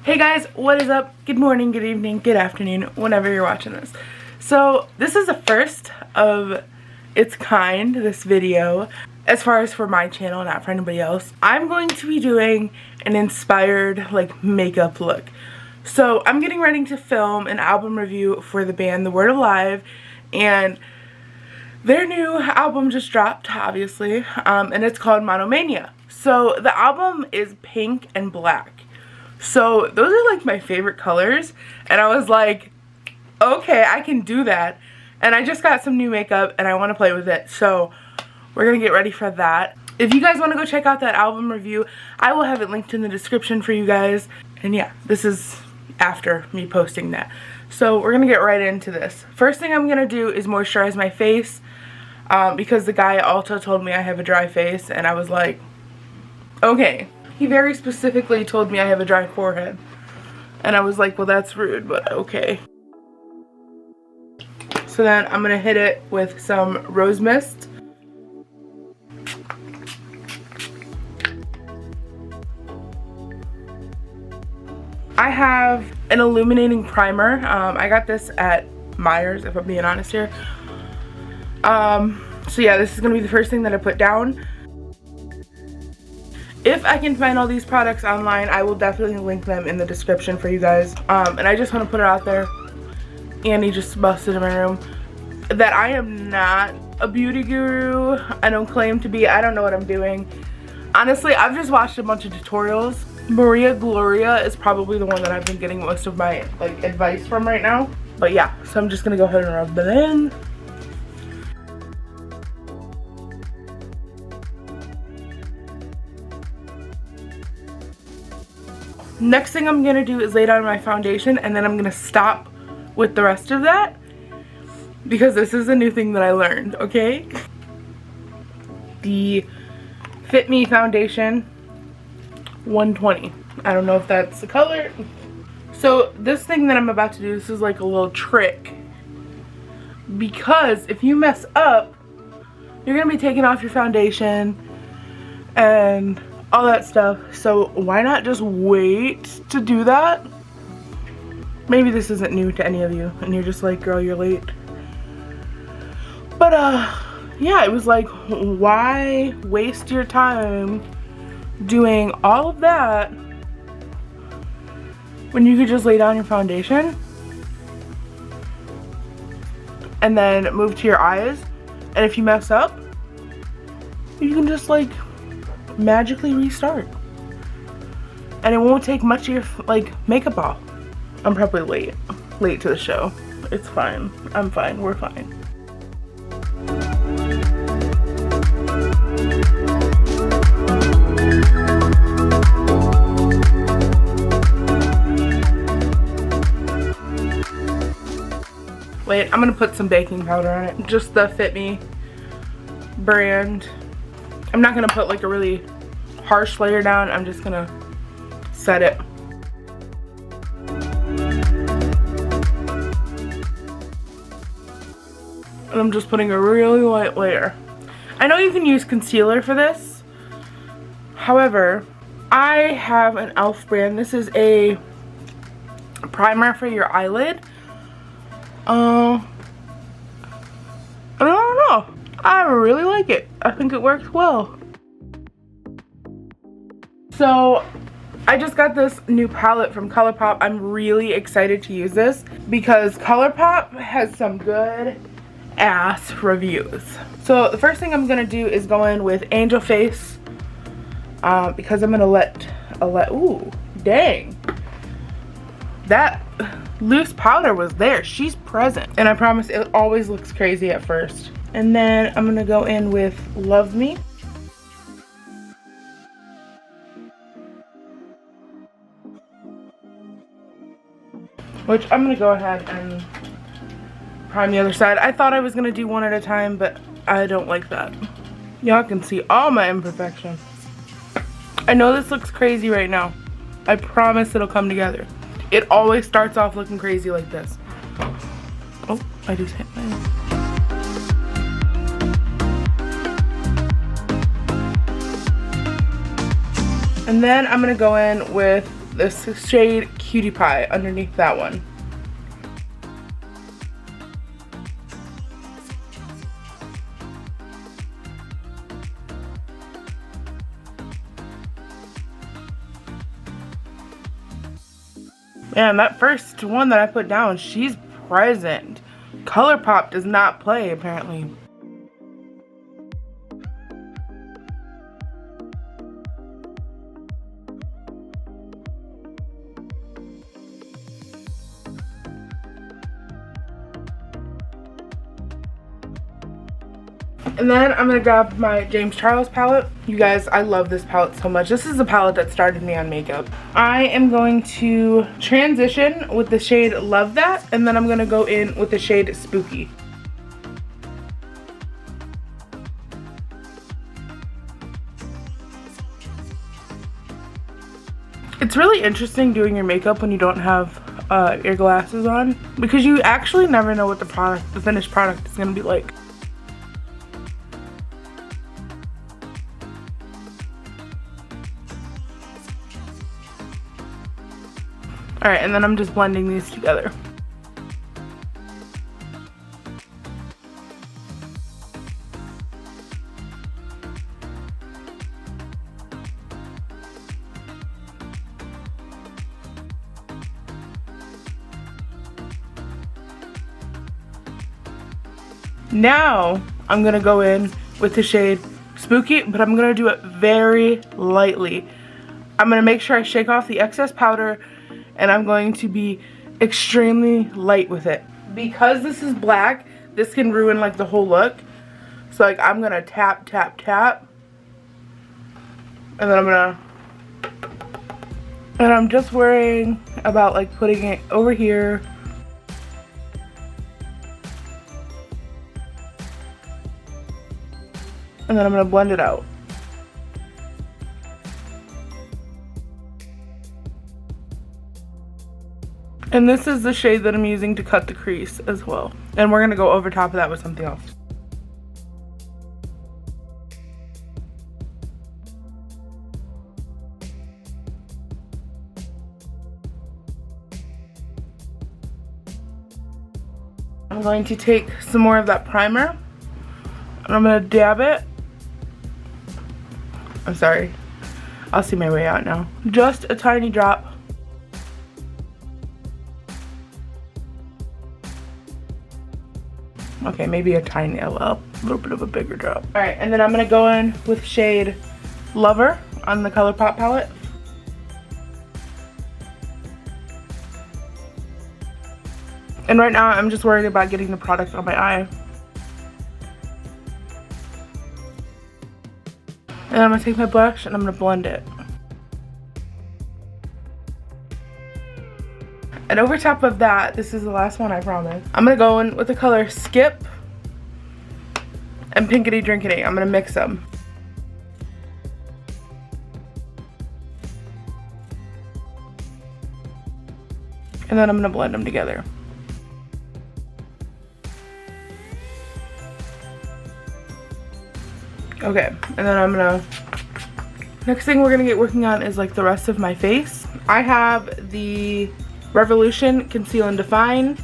Hey guys, what is up? Good morning, good evening, good afternoon, whenever you're watching this. So this is the first of its kind, this video, as far as for my channel, not for anybody else. I'm going to be doing an inspired like makeup look. So I'm getting ready to film an album review for the band The Word Alive, and their new album just dropped, obviously, and it's called Monomania. So the album is pink and black. So those are like my favorite colors, and I was like, okay, I can do that. And I just got some new makeup and I want to play with it, so we're gonna get ready for that. If you guys want to go check out that album review, I will have it linked in the description for you guys. And yeah, this is after me posting that. So we're gonna get right into this. First thing I'm gonna do is moisturize my face, because the guy also told me I have a dry face, and I was like, okay. He very specifically told me I have a dry forehead, and I was like, well, that's rude, but okay. So then I'm gonna hit it with some rose mist. I have an illuminating primer. I got this at Myers, if I'm being honest here. So yeah, this is gonna be the first thing that I put down. If I can find all these products online, I will definitely link them in the description for you guys. And I just want to put it out there, Annie just busted in my room, that I am not a beauty guru. I don't claim to be. I don't know what I'm doing. Honestly, I've just watched a bunch of tutorials. Maria Gloria is probably the one that I've been getting most of my like advice from right now. But yeah, so I'm just going to go ahead and rub that in. Next thing I'm going to do is lay down my foundation, and then I'm going to stop with the rest of that, because this is a new thing that I learned, okay? The Fit Me Foundation 120. I don't know if that's the color. So this thing that I'm about to do, this is like a little trick, because if you mess up, you're going to be taking off your foundation and all that stuff. So why not just wait to do that? Maybe this isn't new to any of you and you're just like, girl, you're late. But yeah, it was like, why waste your time doing all of that when you could just lay down your foundation and then move to your eyes, and if you mess up, you can just like magically restart, and it won't take much of your like makeup off. I'm probably late to the show. It's fine. I'm fine. We're fine. Wait, I'm gonna put some baking powder on it. Just the Fit Me brand. I'm not gonna put like a really harsh layer down. I'm just gonna set it. And I'm just putting a really light layer. I know you can use concealer for this. However, I have an e.l.f. brand. This is a primer for your eyelid. I don't know. I really like it. I think it works well. So I just got this new palette from ColourPop. I'm really excited to use this because ColourPop has some good ass reviews. So the first thing I'm gonna do is go in with Angel Face, because I'm gonna let ooh, dang, that loose powder was there. She's present, and I promise it always looks crazy at first. And then I'm gonna go in with Love Me. Which I'm gonna go ahead and prime the other side. I thought I was gonna do one at a time, but I don't like that. Y'all can see all my imperfections. I know this looks crazy right now. I promise it'll come together. It always starts off looking crazy like this. Oh, I just hit mine. And then I'm gonna go in with this shade Cutie Pie underneath that one. Man, that first one that I put down, she's present. ColourPop does not play, apparently. And then I'm going to grab my James Charles palette. You guys, I love this palette so much. This is the palette that started me on makeup. I am going to transition with the shade Love That, and then I'm going to go in with the shade Spooky. It's really interesting doing your makeup when you don't have your glasses on, because you actually never know what the finished product is going to be like. Alright, and then I'm just blending these together. Now, I'm going to go in with the shade Spooky, but I'm going to do it very lightly. I'm going to make sure I shake off the excess powder, and I'm going to be extremely light with it. Because this is black, this can ruin like the whole look. So like I'm gonna tap, tap, tap. And then I'm just worrying about like putting it over here. And then I'm gonna blend it out. And this is the shade that I'm using to cut the crease as well. And we're gonna go over top of that with something else. I'm going to take some more of that primer, and I'm gonna dab it. I'm sorry, I'll see my way out now. Just a tiny drop. Okay, maybe a little bit of a bigger drop. All right, and then I'm gonna go in with shade Lover on the ColourPop palette. And right now, I'm just worried about getting the product on my eye. And I'm gonna take my brush and I'm gonna blend it. And over top of that, this is the last one, I promise. I'm gonna go in with the color Skip and Pinkity Drinkity. I'm gonna mix them. And then I'm gonna blend them together. Okay, and then next thing we're gonna get working on is like the rest of my face. I have the Revolution Conceal and Define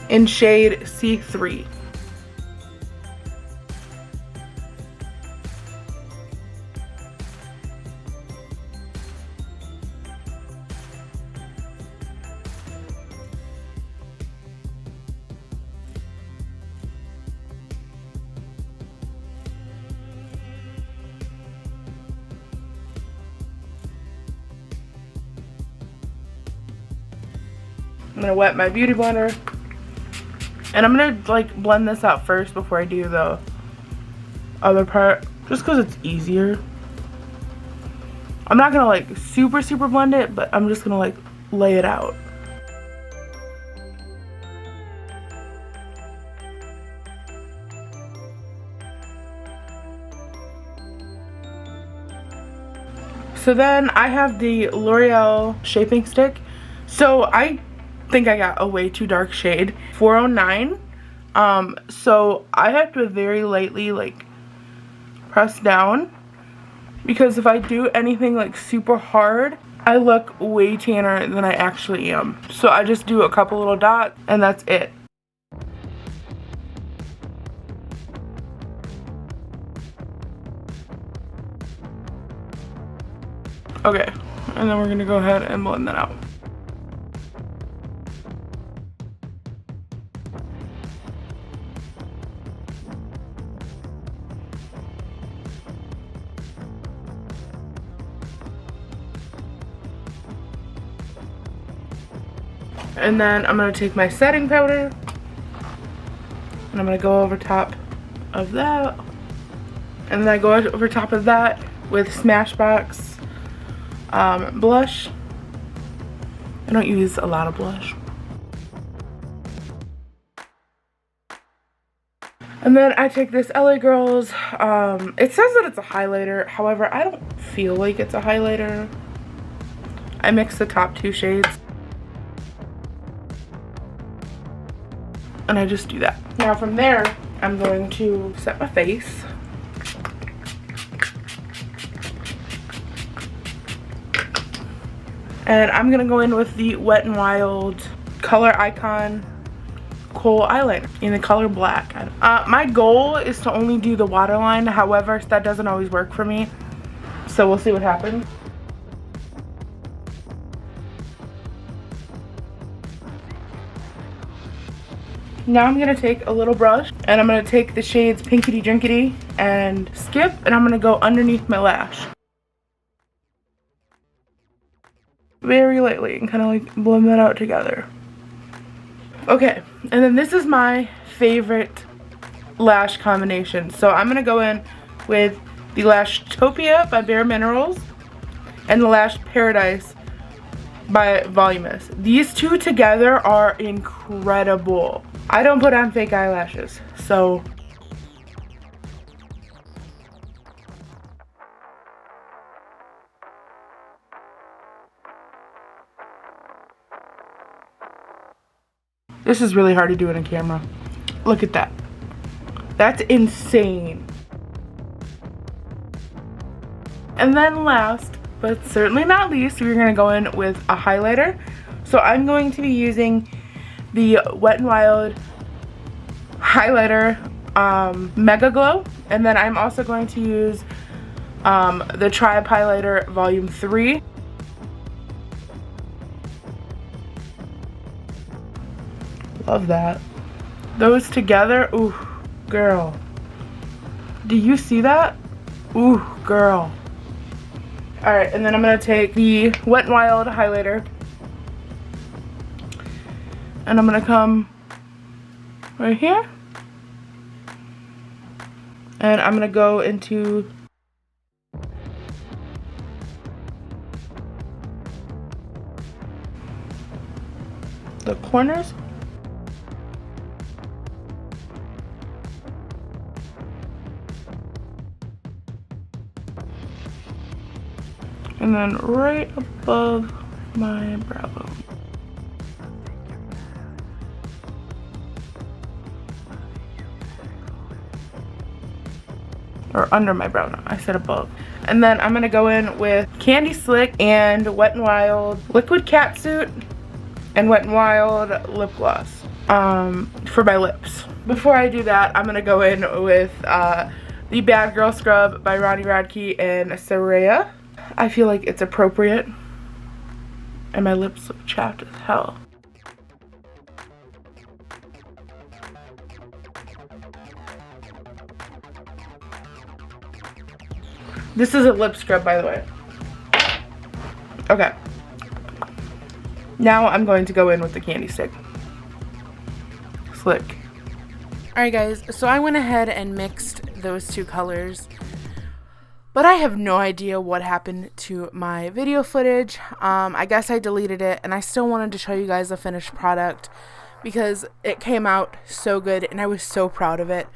in shade C3. I'm gonna wet my beauty blender, and I'm gonna like blend this out first before I do the other part, just because it's easier. I'm not gonna like super blend it, but I'm just gonna like lay it out. So then I have the L'Oreal shaping stick. So I think I got a way too dark shade, 409. So I have to very lightly like press down because if I do anything like super hard, I look way tanner than I actually am. So I just do a couple little dots and that's it. Okay, and then we're gonna go ahead and blend that out. And then I'm going to take my setting powder and I'm going to go over top of that. And then I go over top of that with Smashbox blush. I don't use a lot of blush. And then I take this LA Girls, it says that it's a highlighter, however I don't feel like it's a highlighter. I mix the top two shades. And I just do that. Now from there, I'm going to set my face. And I'm gonna go in with the Wet n Wild Color Icon Kohl eyeliner in the color black. My goal is to only do the waterline, however, that doesn't always work for me. So we'll see what happens. Now I'm gonna take a little brush and I'm gonna take the shades Pinkity Drinkity and Skip, and I'm gonna go underneath my lash. Very lightly and kind of like blend that out together. Okay, and then this is my favorite lash combination. So I'm gonna go in with the Lashtopia by Bare Minerals and the Lash Paradise by Voluminous. These two together are incredible. I don't put on fake eyelashes, so this is really hard to do in a camera. Look at that. That's insane. And then last, but certainly not least, we're gonna go in with a highlighter. So I'm going to be using the Wet n Wild highlighter Mega Glow, and then I'm also going to use the Tribe highlighter volume 3. Love that. Those together, ooh, girl. Do you see that? Ooh, girl. Alright, and then I'm gonna take the Wet n Wild highlighter and I'm gonna come right here and I'm gonna go into the corners. And then right above my brow bone. Or under my brow, no, I said above. And then I'm gonna go in with Candy Slick and Wet n Wild Liquid Catsuit and Wet n Wild Lip Gloss for my lips. Before I do that, I'm gonna go in with the Bad Girl Scrub by Ronnie Radke and Soraya. I feel like it's appropriate. And my lips look chapped as hell. This is a lip scrub, by the way. Okay. Now I'm going to go in with the Candy Stick. Slick. Alright guys, so I went ahead and mixed those two colors. But I have no idea what happened to my video footage. I guess I deleted it, and I still wanted to show you guys the finished product because it came out so good and I was so proud of it.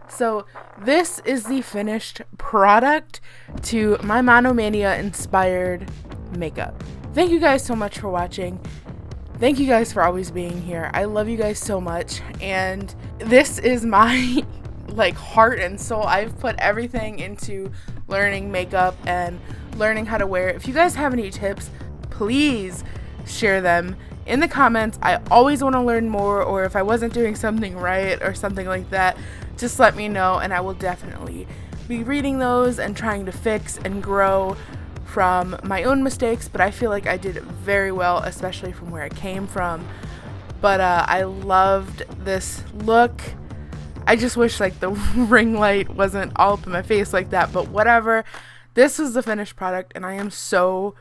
So this is the finished product to my Monomania Inspired makeup. Thank you guys so much for watching. Thank you guys for always being here. I love you guys so much, and this is my like heart and soul. I've put everything into learning makeup and learning how to wear it. If you guys have any tips, please share them in the comments. I always want to learn more, or if I wasn't doing something right or something like that, just let me know and I will definitely be reading those and trying to fix and grow from my own mistakes. But I feel like I did very well, especially from where I came from. But I loved this look. I just wish like the ring light wasn't all up in my face like that, but whatever. This was the finished product and I am so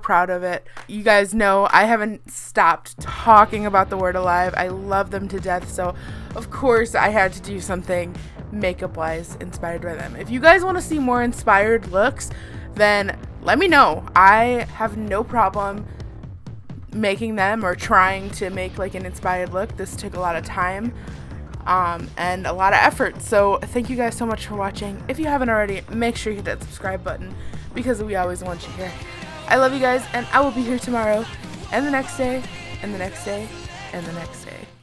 proud of it. You guys know I haven't stopped talking about the Word Alive. I love them to death, so of course I had to do something makeup wise inspired by them. If you guys want to see more inspired looks, then let me know. I have no problem making them or trying to make like an inspired look. This took a lot of time and a lot of effort, so thank you guys so much for watching. If you haven't already, make sure you hit that subscribe button because we always want you here. I love you guys, and I will be here tomorrow and the next day and the next day and the next day.